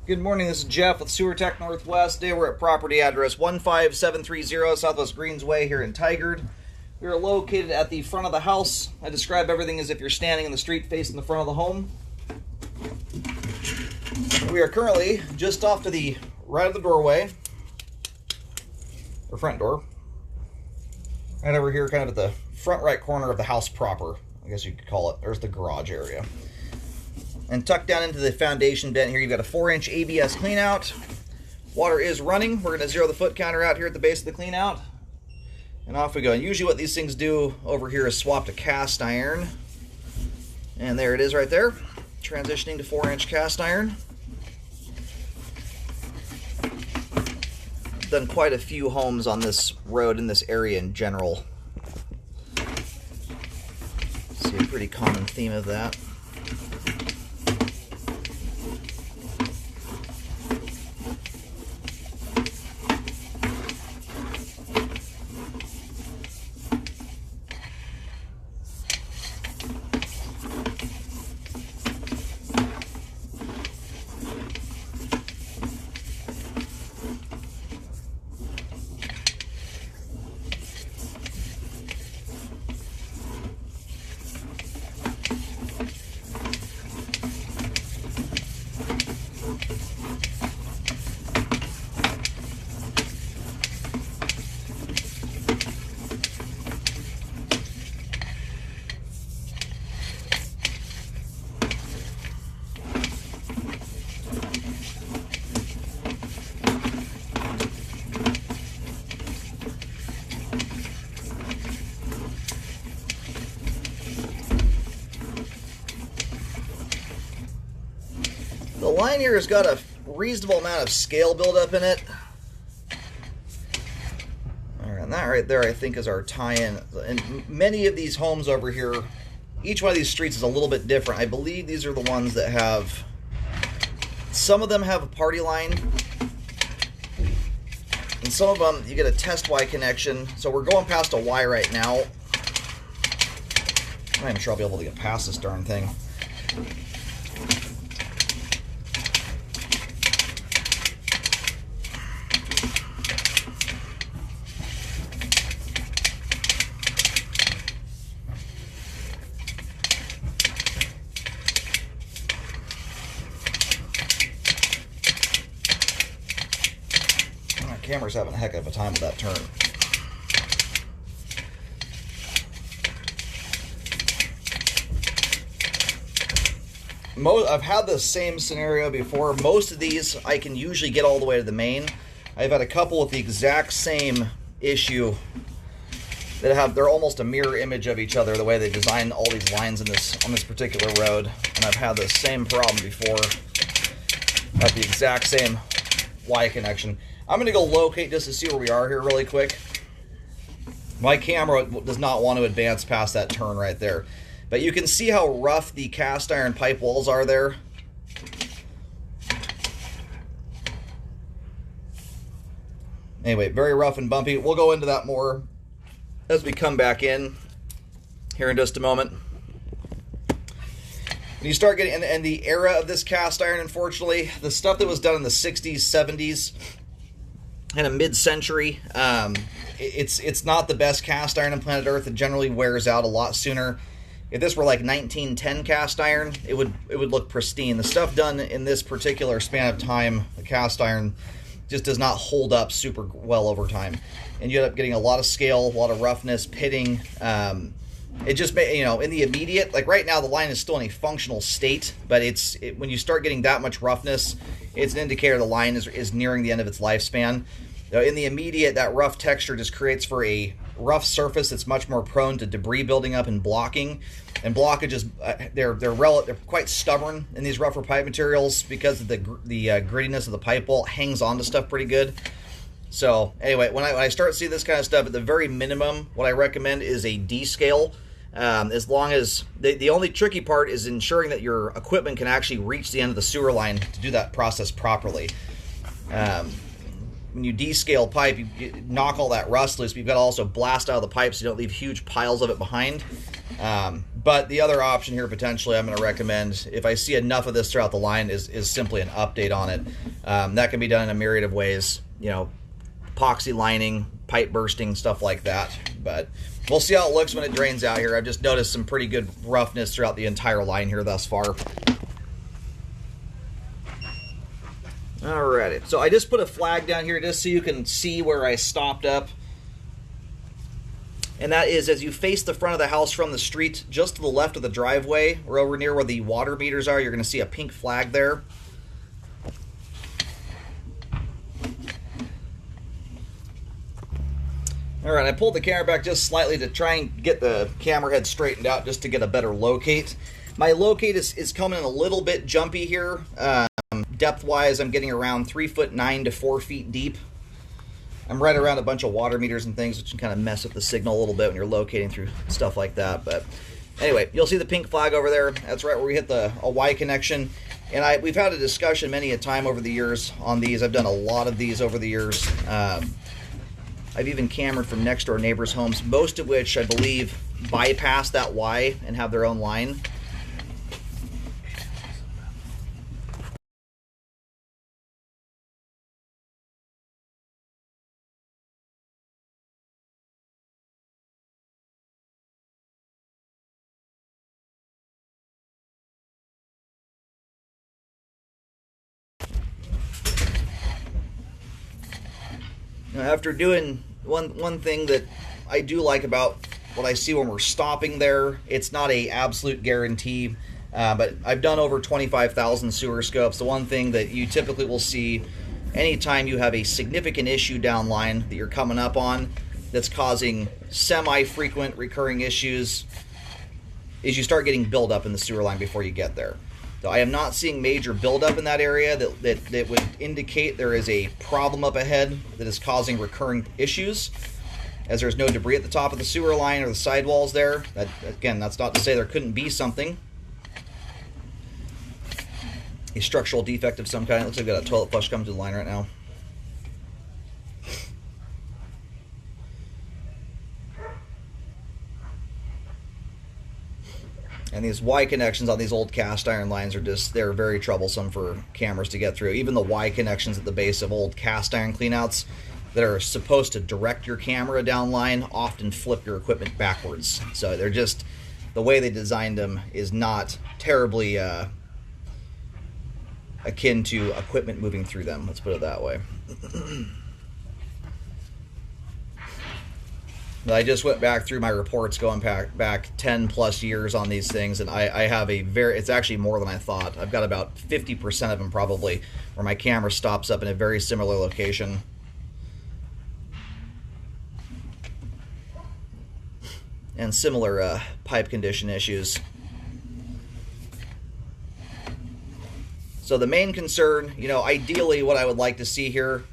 Good morning, this is Jeff with Sewer Tech Northwest. Today we're at property address 15730 Southwest Greensway here in Tigard. We are located at the front of the house. I describe everything as if you're standing in the street facing the front of the home. We are currently just off to the right of the doorway, or front door. Right over here, kind of at the front right corner of the house proper, I guess you could call it. There's the garage area. And tucked down into the foundation vent here, you've got a 4-inch ABS cleanout. Water is running. We're going to zero the foot counter out here at the base of the cleanout. And off we go. And usually what these things do over here is swap to cast iron. And there it is right there. Transitioning to 4-inch cast iron. Done quite a few homes on this road in this area in general. See a pretty common theme of that. The line here has got a reasonable amount of scale buildup in it. And that right there, I think, is our tie-in. And many of these homes over here, each one of these streets is a little bit different. I believe these are the ones that have, some of them have a party line. And some of them, you get a test Y connection. So we're going past a Y right now. I'm not even sure I'll be able to get past this darn thing. Camera's having a heck of a time with that turn. I've had the same scenario before. Most of these I can usually get all the way to the main. I've had a couple with the exact same issue that they're almost a mirror image of each other, the way they designed all these lines on this particular road. And I've had the same problem before at the exact same Y connection. I'm going to go locate just to see where we are here really quick. My camera does not want to advance past that turn right there. But you can see how rough the cast iron pipe walls are there. Anyway, very rough and bumpy. We'll go into that more as we come back in here in just a moment. When you start getting, and the era of this cast iron, unfortunately, the stuff that was done in the 60s, 70s, kind of mid-century, it's not the best cast iron on planet Earth. It generally wears out a lot sooner. If this were like 1910 cast iron, it would look pristine. The stuff done in this particular span of time, the cast iron, just does not hold up super well over time, and you end up getting a lot of scale, a lot of roughness, pitting. It just, you know, in the immediate, like right now, the line is still in a functional state, but when you start getting that much roughness, it's an indicator the line is nearing the end of its lifespan. In the immediate, that rough texture just creates for a rough surface that's much more prone to debris building up and blocking. And blockages, they're quite stubborn in these rougher pipe materials because of the grittiness of the pipe wall hangs on to stuff pretty good. So anyway, when I start seeing this kind of stuff, at the very minimum, what I recommend is a D-scale. As long as the only tricky part is ensuring that your equipment can actually reach the end of the sewer line to do that process properly. When you descale pipe, you knock all that rust loose, but you've got to also blast out of the pipe so you don't leave huge piles of it behind. But the other option here, potentially, I'm going to recommend, if I see enough of this throughout the line, is simply an update on it. That can be done in a myriad of ways, you know, epoxy lining, pipe bursting, stuff like that. But we'll see how it looks when it drains out here. I've just noticed some pretty good roughness throughout the entire line here thus far. Alrighty, so I just put a flag down here just so you can see where I stopped up. And that is as you face the front of the house from the street, just to the left of the driveway, or over near where the water meters are, you're going to see a pink flag there. Alright, I pulled the camera back just slightly to try and get the camera head straightened out just to get a better locate. My locate is coming in a little bit jumpy here. Depth-wise, I'm getting around 3'9" to 4 feet deep. I'm right around a bunch of water meters and things, which can kind of mess up the signal a little bit when you're locating through stuff like that. But anyway, you'll see the pink flag over there. That's right where we hit a Y connection. And we've had a discussion many a time over the years on these. I've done a lot of these over the years. I've even cambered from next door neighbors' homes, most of which I believe bypass that Y and have their own line. After doing one thing that I do like about what I see when we're stopping there, it's not a absolute guarantee, but I've done over 25,000 sewer scopes. The one thing that you typically will see anytime you have a significant issue downline that you're coming up on that's causing semi-frequent recurring issues is you start getting buildup in the sewer line before you get there. So I am not seeing major buildup in that area that would indicate there is a problem up ahead that is causing recurring issues, as there's no debris at the top of the sewer line or the sidewalls there. That, again, that's not to say there couldn't be something. A structural defect of some kind. It looks like I've got a toilet flush coming to the line right now. And these Y connections on these old cast iron lines they're very troublesome for cameras to get through. Even the Y connections at the base of old cast iron cleanouts that are supposed to direct your camera down line often flip your equipment backwards. So they're just, the way they designed them is not terribly akin to equipment moving through them. Let's put it that way. I just went back through my reports going back 10 plus years on these things, and I have it's actually more than I thought. I've got about 50% of them probably where my camera stops up in a very similar location. And similar pipe condition issues. So the main concern, ideally what I would like to see here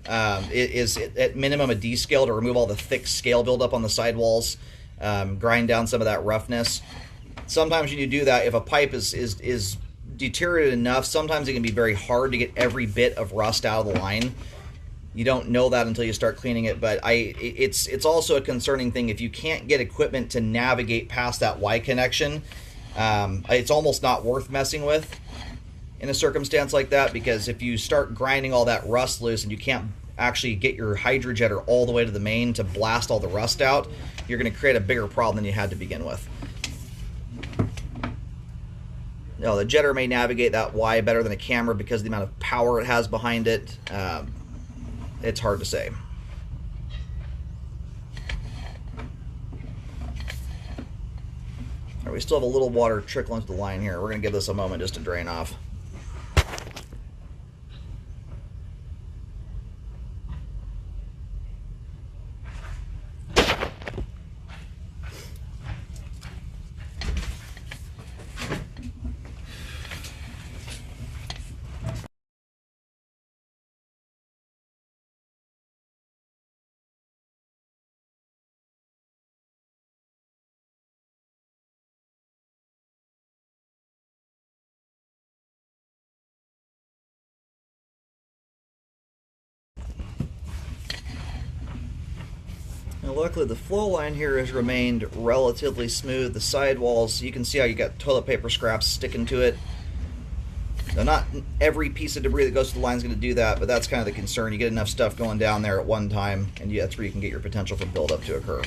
is at minimum a descale to remove all the thick scale buildup on the sidewalls, grind down some of that roughness. Sometimes when you do that, if a pipe is deteriorated enough, sometimes it can be very hard to get every bit of rust out of the line. You don't know that until you start cleaning it, but it's also a concerning thing if you can't get equipment to navigate past that Y connection. It's almost not worth messing with in a circumstance like that, because if you start grinding all that rust loose and you can't actually get your hydrojetter all the way to the main to blast all the rust out, you're going to create a bigger problem than you had to begin with. Now, the jetter may navigate that Y better than a camera because of the amount of power it has behind it. It's hard to say. All right, we still have a little water trickling into the line here. We're going to give this a moment just to drain off. Now luckily the flow line here has remained relatively smooth. The sidewalls, you can see how you got toilet paper scraps sticking to it. Now not every piece of debris that goes to the line is going to do that, but that's kind of the concern. You get enough stuff going down there at one time, and that's where you can get your potential for buildup to occur.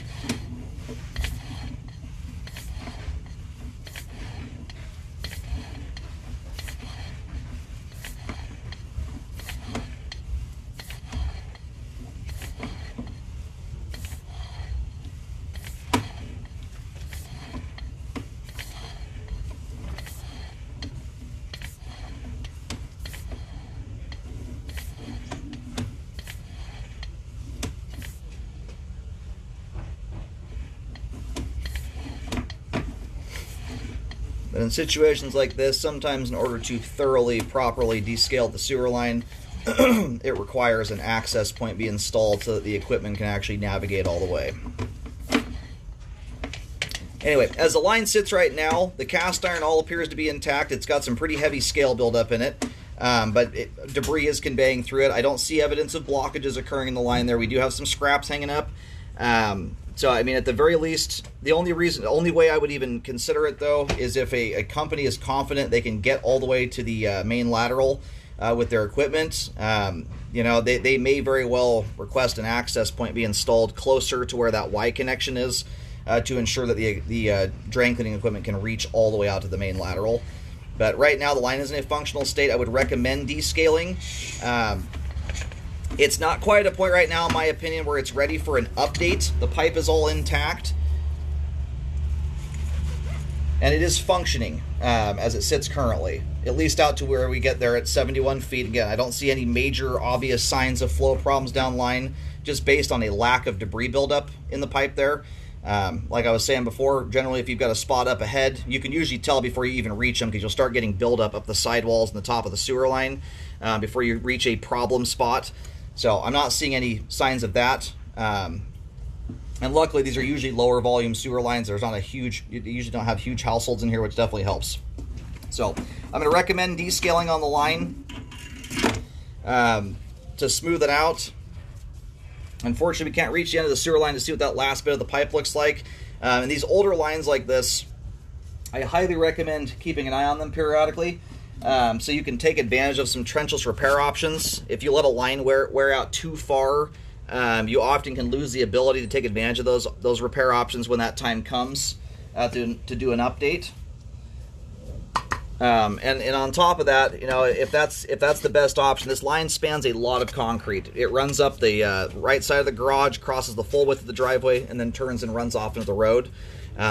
But in situations like this, sometimes in order to thoroughly, properly descale the sewer line, it requires an access point be installed so that the equipment can actually navigate all the way. Anyway, as the line sits right now, the cast iron all appears to be intact. It's got some pretty heavy scale buildup in it, but debris is conveying through it. I don't see evidence of blockages occurring in the line there. We do have some scraps hanging up. So, I mean, at the very least, the only way I would even consider it, though, is if a company is confident they can get all the way to the main lateral with their equipment. They may very well request an access point be installed closer to where that Y connection is to ensure that the drain cleaning equipment can reach all the way out to the main lateral. But right now, the line is in a functional state. I would recommend descaling. It's not quite at a point right now, in my opinion, where it's ready for an update. The pipe is all intact. And it is functioning as it sits currently, at least out to where we get there at 71 feet. Again, I don't see any major obvious signs of flow problems down line, just based on a lack of debris buildup in the pipe there. Like I was saying before, generally if you've got a spot up ahead, you can usually tell before you even reach them, because you'll start getting buildup up the sidewalls and the top of the sewer line before you reach a problem spot. So I'm not seeing any signs of that. And luckily, these are usually lower volume sewer lines. You usually don't have huge households in here, which definitely helps. So I'm going to recommend descaling on the line to smooth it out. Unfortunately, we can't reach the end of the sewer line to see what that last bit of the pipe looks like. And these older lines like this, I highly recommend keeping an eye on them periodically. So you can take advantage of some trenchless repair options. If you let a line wear out too far, you often can lose the ability to take advantage of those repair options when that time comes to do an update. And on top of that, if that's the best option, this line spans a lot of concrete. It runs up the right side of the garage, crosses the full width of the driveway, and then turns and runs off into the road.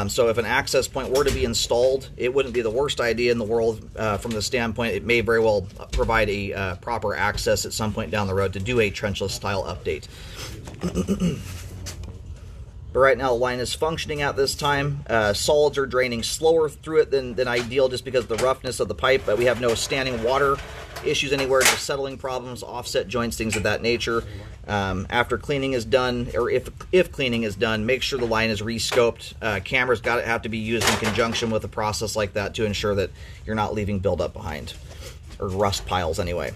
So if an access point were to be installed, it wouldn't be the worst idea in the world from the standpoint. It may very well provide a proper access at some point down the road to do a trenchless style update. But right now the line is functioning at this time. Solids are draining slower through it than ideal just because of the roughness of the pipe, but we have no standing water issues anywhere, just settling problems, offset joints, things of that nature. After cleaning is done, or if cleaning is done, make sure the line is re-scoped. Cameras have to be used in conjunction with a process like that to ensure that you're not leaving buildup behind, or rust piles anyway.